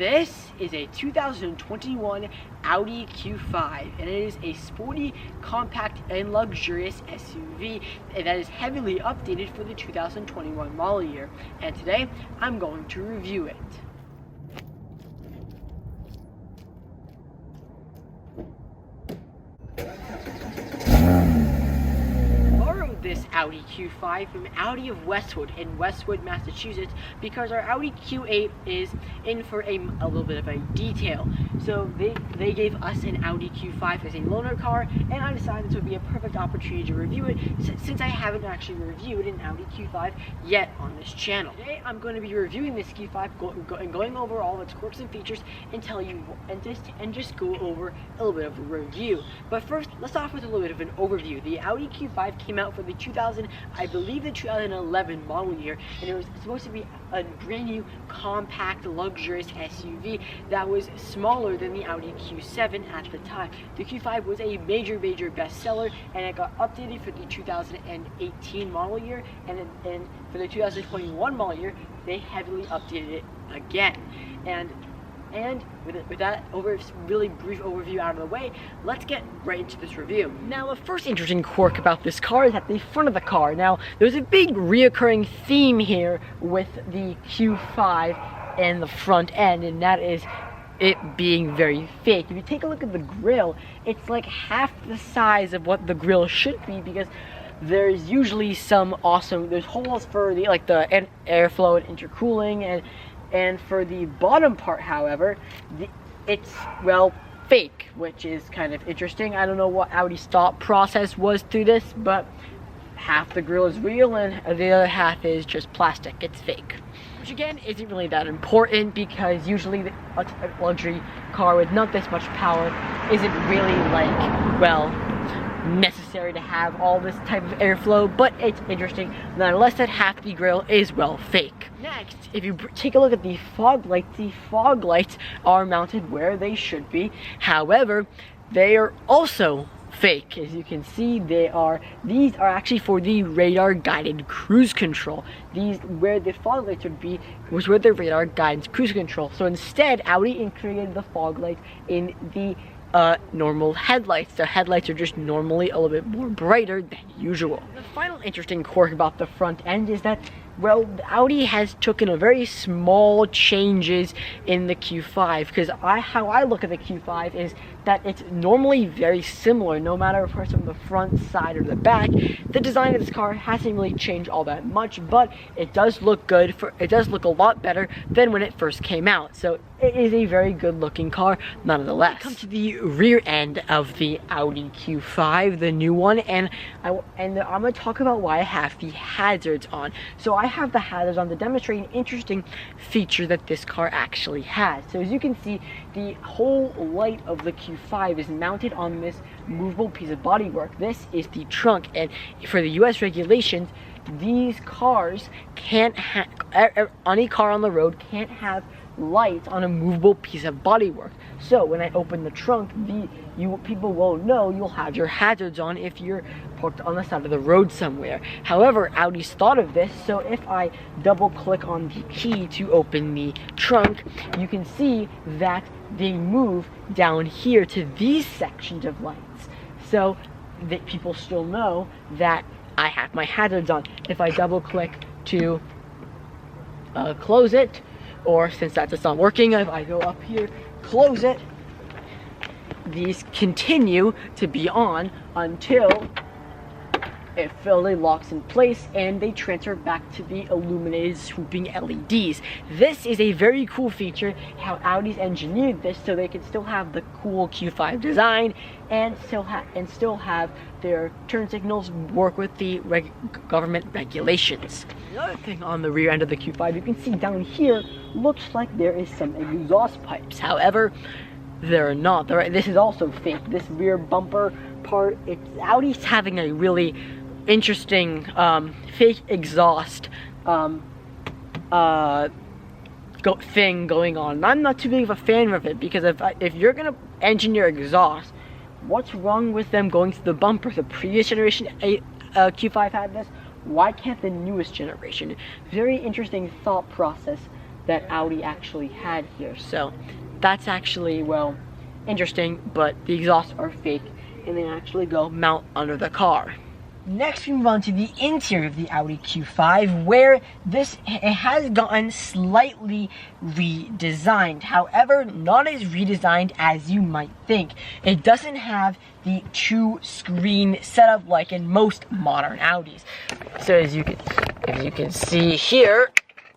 This is a 2021 Audi Q5, and it is a sporty, compact, and luxurious SUV that is heavily updated for the 2021 model year. And today, I'm going to review it. This Audi Q5 from Audi of Westwood in Westwood, Massachusetts, because our Audi Q8 is in for a little bit of a detail. So they gave us an Audi Q5 as a loaner car, and I decided this would be a perfect opportunity to review it since I haven't actually reviewed an Audi Q5 yet on this channel. Today I'm going to be reviewing this Q5 going over all its quirks and features and tell you and just go over a little bit of a review. But first, let's start with a little bit of an overview. The Audi Q5 came out for the 2011 model year, and it was supposed to be a brand new, compact, luxurious SUV that was smaller than the Audi Q7 at the time. The Q5 was a major bestseller, and it got updated for the 2018 model year, and for the 2021 model year, they heavily updated it again. And with that really brief overview out of the way, let's get right into this review. Now, the first interesting quirk about this car is at the front of the car. Now, there's a big reoccurring theme here with the Q5 and the front end, and that is it being very fake. If you take a look at the grille, it's like half the size of what the grille should be, because there's usually there's holes for the airflow and intercooling, and for the bottom part, however, it's, well, fake, which is kind of interesting. I don't know what Audi's thought process was through this, but half the grille is real and the other half is just plastic. It's fake. Which again isn't really that important, because usually a luxury car with not this much power isn't really necessary to have all this type of airflow, but it's interesting nonetheless that half the grille is fake. Next, if you take a look at the fog lights are mounted where they should be. However, they are also fake. As you can see, these are actually for the radar guided cruise control. Where the fog lights would be was where the radar guidance cruise control. So instead, Audi integrated the fog lights in the normal headlights. The headlights are just normally a little bit more brighter than usual. The final interesting quirk about the front end is that, well, Audi has taken a very small changes in the Q5, because how I look at the Q5 is that it's normally very similar, no matter if it's from the front, side, or the back. The design of this car hasn't really changed all that much, but it does look good. It does look a lot better than when it first came out. So it is a very good looking car nonetheless. Come to the rear end of the Audi Q5, the new one, and I'm going to talk about why I have the hazards on. So I have the hazards on to demonstrate an interesting feature that this car actually has. So as you can see, the whole light of the Q5 is mounted on this movable piece of bodywork. This is the trunk, and for the US regulations, these cars can't have, any car on the road can't have lights on a movable piece of bodywork. So when I open the trunk, people won't know you'll have your hazards on if you're parked on the side of the road somewhere. However, Audi's thought of this, so if I double click on the key to open the trunk, you can see that they move down here to these sections of lights, so that people still know that I have my hazards on. If I double click to close it, or since that's just not working, if I go up here, close it, these continue to be on until it fully locks in place and they transfer back to the illuminated swooping LEDs. This is a very cool feature, how Audi's engineered this so they can still have the cool Q5 design and still have their turn signals work with the government regulations. Another thing on the rear end of the Q5, you can see down here, looks like there is some exhaust pipes. However, they're not. This is also fake. This rear bumper part, Audi's having a really interesting fake exhaust thing going on. And I'm not too big of a fan of it, because if you're gonna engineer exhaust, what's wrong with them going to the bumper? The previous generation Q5 had this. Why can't the newest generation? Very interesting thought process that Audi actually had here. So that's actually, well, interesting, but the exhausts are fake and they actually go mount under the car. Next, we move on to the interior of the Audi Q5, where it has gotten slightly redesigned. However, not as redesigned as you might think. It doesn't have the 2-screen setup like in most modern Audis. So as you can see here,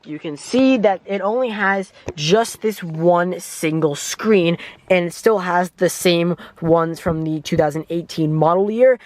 you can see that it only has just this one single screen, and it still has the same ones from the 2018 model year.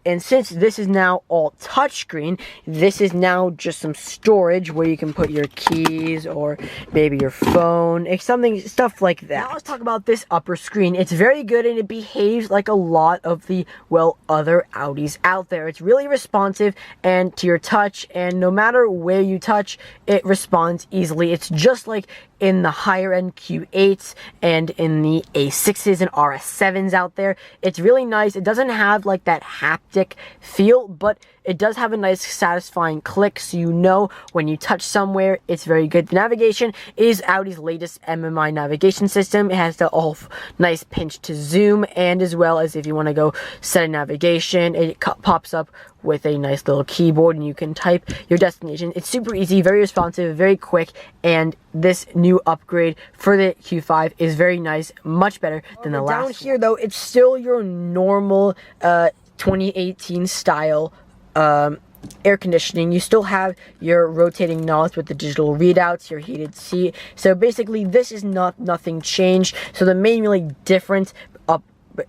And since this is now all touchscreen, this is now just some storage where you can put your keys or maybe your phone, stuff like that. Now let's talk about this upper screen. It's very good and it behaves like a lot of the, well, other Audis out there. It's really responsive and to your touch, and no matter where you touch, it responds easily. It's just like in the higher end Q8s and in the A6s and RS7s out there. It's really nice. It doesn't have like that haptic feel, but it does have a nice satisfying click, so you know when you touch somewhere, it's very good. The navigation is Audi's latest MMI navigation system. It has the nice pinch to zoom, and as well as if you want to go set a navigation, it pops up with a nice little keyboard and you can type your destination. It's super easy, very responsive, very quick, and this new upgrade for the Q5 is very nice, much better than the last one. Down here though, it's still your normal 2018 style air conditioning. You still have your rotating knobs with the digital readouts, your heated seat. So basically this is nothing changed. So the main really difference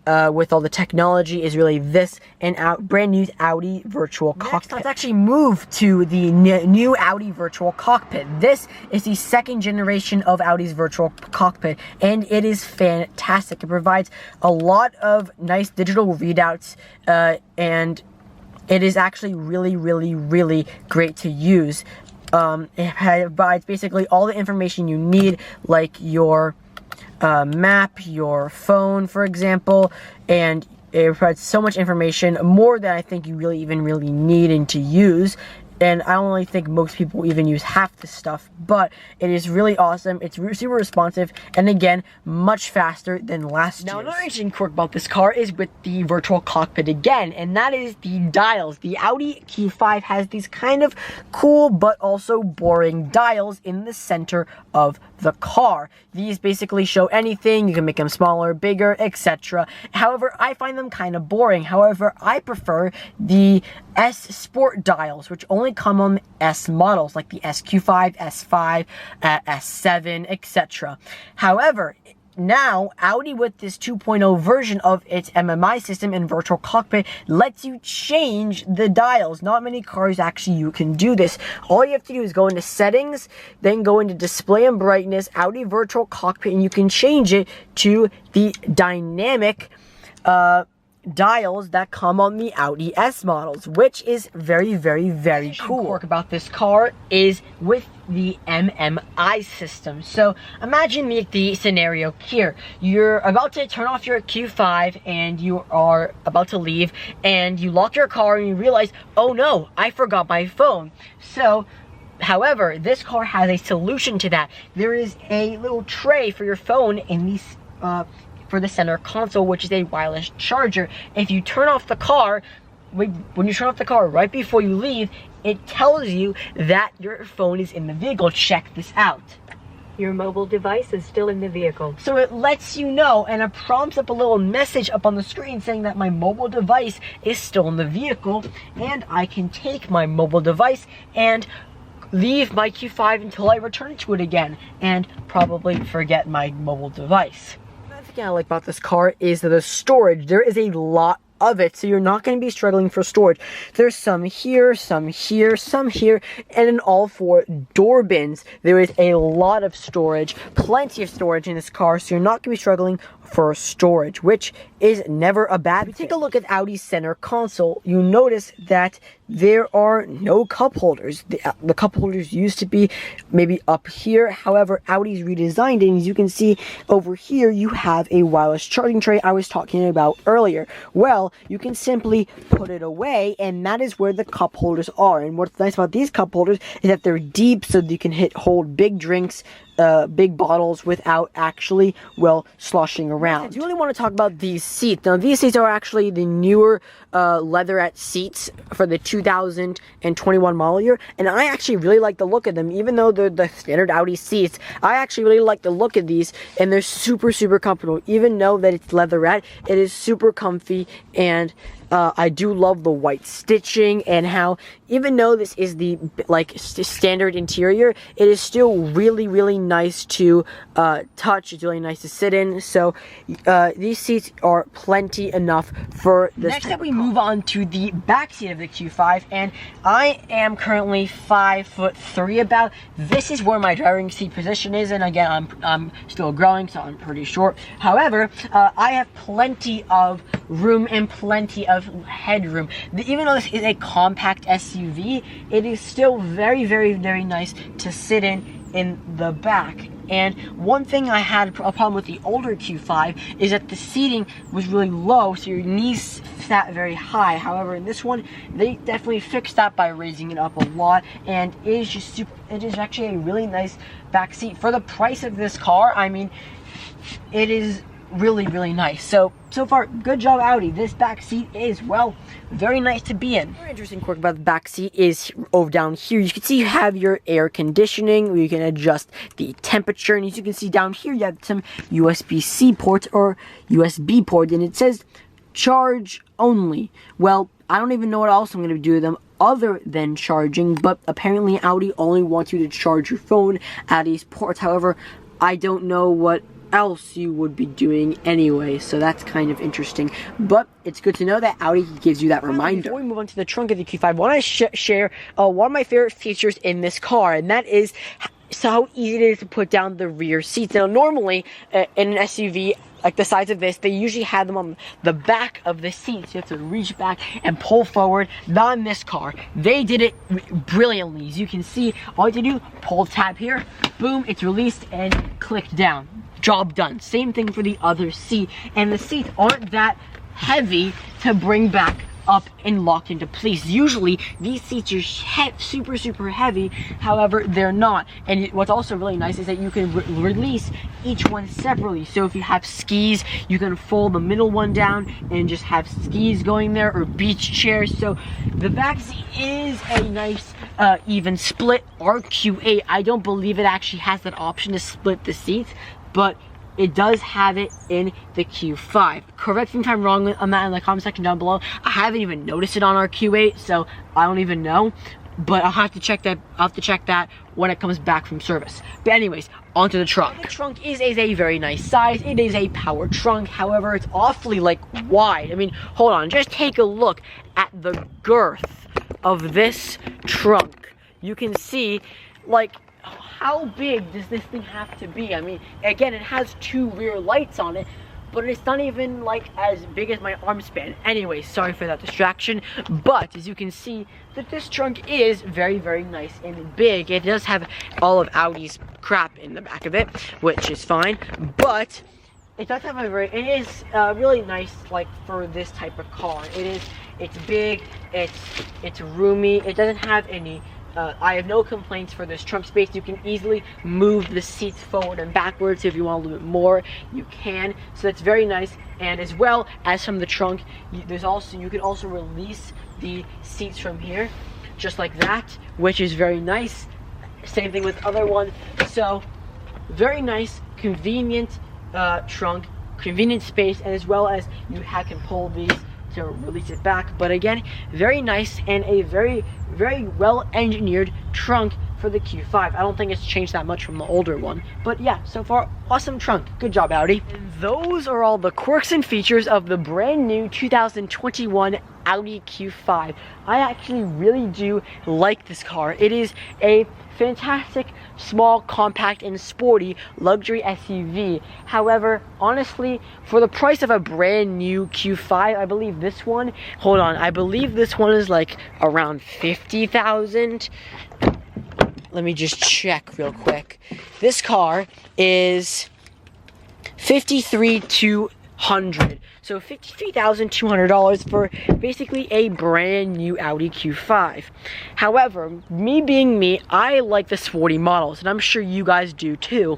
with all the technology is really this and brand new Audi virtual cockpit. Let's actually move to the new Audi virtual cockpit. This is the second generation of Audi's virtual cockpit, and it is fantastic. It provides a lot of nice digital readouts, and it is actually really great to use. It provides basically all the information you need, like your map, your phone, for example, and it provides so much information, more than I think you really need to use. And I don't really think most people even use half the stuff, but it is really awesome. It's super responsive, and again, much faster than last year's. Now, another interesting quirk about this car is with the virtual cockpit again, and that is the dials. The Audi Q5 has these kind of cool but also boring dials in the center of the car. These basically show anything. You can make them smaller, bigger, etc. However, I find them kind of boring. However, I prefer the S Sport dials, which only come on S models like the SQ5, S5, S7, etc. However, now Audi, with this 2.0 version of its MMI system and virtual cockpit, lets you change the dials. Not many cars actually you can do this. All you have to do is go into settings, then go into display and brightness, Audi virtual cockpit, and you can change it to the dynamic dials that come on the Audi S models, which is very cool. The quirk about this car is with the MMI system. So imagine the scenario here. You're about to turn off your Q5 and you are about to leave, and you lock your car and you realize, oh no, I forgot my phone. So however, this car has a solution to that. There is a little tray for your phone in these for the center console, which is a wireless charger. If you turn off the car, when you turn off the car right before you leave, it tells you that your phone is in the vehicle. Check this out. Your mobile device is still in the vehicle. So it lets you know, and it prompts up a little message up on the screen saying that my mobile device is still in the vehicle, and I can take my mobile device and leave my Q5 until I return to it again, and probably forget my mobile device. Another thing I like about this car is the storage. There is a lot of it, so you're not going to be struggling for storage. There's some here, some here, some here, and in all four door bins, there is a lot of storage, plenty of storage in this car, so you're not going to be struggling for storage, which is never a bad thing. If you take a look at Audi's center console, you notice that there are no cup holders. The cup holders used to be maybe up here. However, Audi's redesigned it, and as you can see over here, you have a wireless charging tray I was talking about earlier. Well, you can simply put it away, and that is where the cup holders are. And what's nice about these cup holders is that they're deep, so that you can hold big drinks, big bottles without actually, well, sloshing around. I do really want to talk about these seats. Now, these seats are actually the newer leatherette seats for the 2021 model year, and I actually really like the look of them. Even though they're the standard Audi seats, I actually really like the look of these, and they're super, super comfortable. Even though that it's leatherette, it is super comfy, and I do love the white stitching, and how even though this is the standard interior, it is still really, really nice to touch. It's really nice to sit in. So these seats are plenty enough for this. Next up, we move on to the back seat of the Q5, and I am currently 5'3" about. This is where my driving seat position is, and again, I'm still growing, so I'm pretty short. However, I have plenty of room and plenty of headroom. Even though this is a compact SUV, it is still very, very, very nice to sit in the back. And one thing I had a problem with the older Q5 is that the seating was really low, so your knees sat very high. However, in this one, they definitely fixed that by raising it up a lot, and it is actually a really nice back seat for the price of this car. I mean, it is really, really nice. So far, good job, Audi. This back seat is, well, very nice to be in. Another interesting quirk about the back seat is over down here. You can see you have your air conditioning, where you can adjust the temperature, and as you can see down here, you have some USB-C ports or USB port, and it says charge only. Well, I don't even know what else I'm going to do with them other than charging, but apparently Audi only wants you to charge your phone at these ports. However, I don't know what else you would be doing anyway, so that's kind of interesting, but it's good to know that Audi gives you that reminder. Before we move on to the trunk of the Q5, I want to share one of my favorite features in this car, and that is how easy it is to put down the rear seats. Now, normally in an SUV like the size of this, they usually have them on the back of the seats. You have to reach back and pull forward. Not in this car. They did it brilliantly. As you can see, all you have to do, pull tab here, boom, it's released, and click down. Job done. Same thing for the other seat, and the seats aren't that heavy to bring back up and lock into place. Usually these seats are super, super heavy. However, they're not. And what's also really nice is that you can release each one separately. So if you have skis, you can fold the middle one down and just have skis going there, or beach chairs. So the back seat is a nice even split. Our Q8, I don't believe it actually has that option to split the seats, but it does have it in the Q5. Correct me if I'm wrong on that in the comment section down below. I haven't even noticed it on our Q8, so I don't even know. But I'll have to check that. I'll have to check that when it comes back from service. But anyways, onto the trunk. The trunk is a very nice size. It is a power trunk. However, it's awfully wide. I mean, hold on. Just take a look at the girth of this trunk. You can see, how big does this thing have to be? I mean, again, it has two rear lights on it, but it's not even as big as my arm span. Anyway, sorry for that distraction, but as you can see, that this trunk is very, very nice and big. It does have all of Audi's crap in the back of it, which is fine, but it does have it is really nice, for this type of car. It's big, it's roomy, it doesn't have any I have no complaints for this trunk space. You can easily move the seats forward and backwards. If you want a little bit more, you can. So that's very nice. And as well as from the trunk, you can also release the seats from here, just like that, which is very nice. Same thing with other one. So very nice, convenient trunk, convenient space, and as well as you can pull these to release it back. But again, very nice and a very, very well engineered trunk for for the Q5. I don't think it's changed that much from the older one. But yeah, so far, awesome trunk. Good job, Audi. And those are all the quirks and features of the brand new 2021 Audi Q5. I actually really do like this car. It is a fantastic, small, compact, and sporty luxury SUV. However, honestly, for the price of a brand new Q5, I believe this one, hold on, I believe this one is like around 50,000. Let me just check real quick. This car is 53,200. So $53,200 for basically a brand new Audi Q5. However, me being me, I like the sporty models, and I'm sure you guys do too.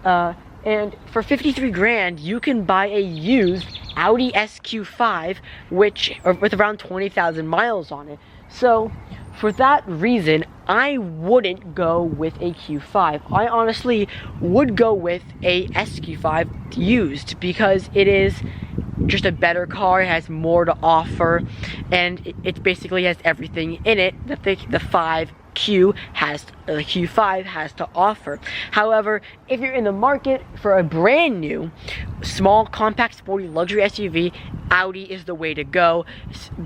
And for 53 grand, you can buy a used Audi SQ5, with around 20,000 miles on it. So, for that reason, I wouldn't go with a Q5. I honestly would go with a SQ5 used, because it is just a better car. It has more to offer, and it basically has everything in it that the Q5 has to offer. However, if you're in the market for a brand new, small, compact, sporty, luxury SUV, Audi is the way to go.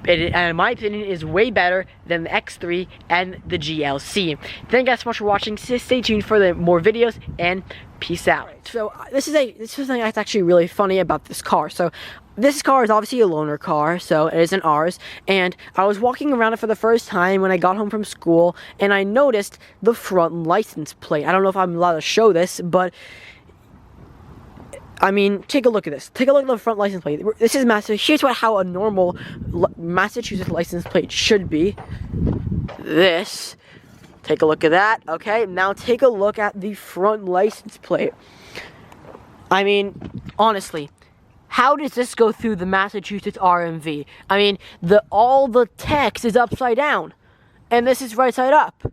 And in my opinion, is way better than the X3 and the GLC. Thank you guys so much for watching. Stay tuned for more videos, and peace out. So this is something that's actually really funny about this car. So this car is obviously a loaner car, so it isn't ours, and I was walking around it for the first time when I got home from school, and I noticed the front license plate. I don't know if I'm allowed to show this, but I mean, take a look at this. Take a look at the front license plate. This is Massachusetts. Here's how a normal Massachusetts license plate should be. This. Take a look at that. Okay, now take a look at the front license plate. I mean, honestly, how does this go through the Massachusetts RMV? I mean, all the text is upside down, and this is right side up.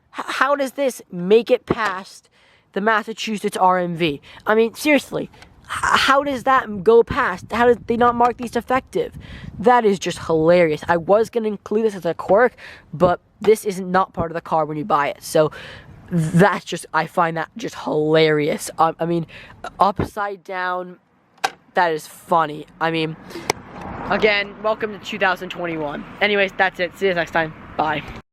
How does this make it past the Massachusetts RMV? I mean, seriously, how does that go past? How did they not mark these defective? That is just hilarious. I was going to include this as a quirk, but this is not part of the car when you buy it. So that's just, I find that just hilarious. I mean, upside down, that is funny. I mean, again, welcome to 2021. Anyways, that's it. See you next time. Bye.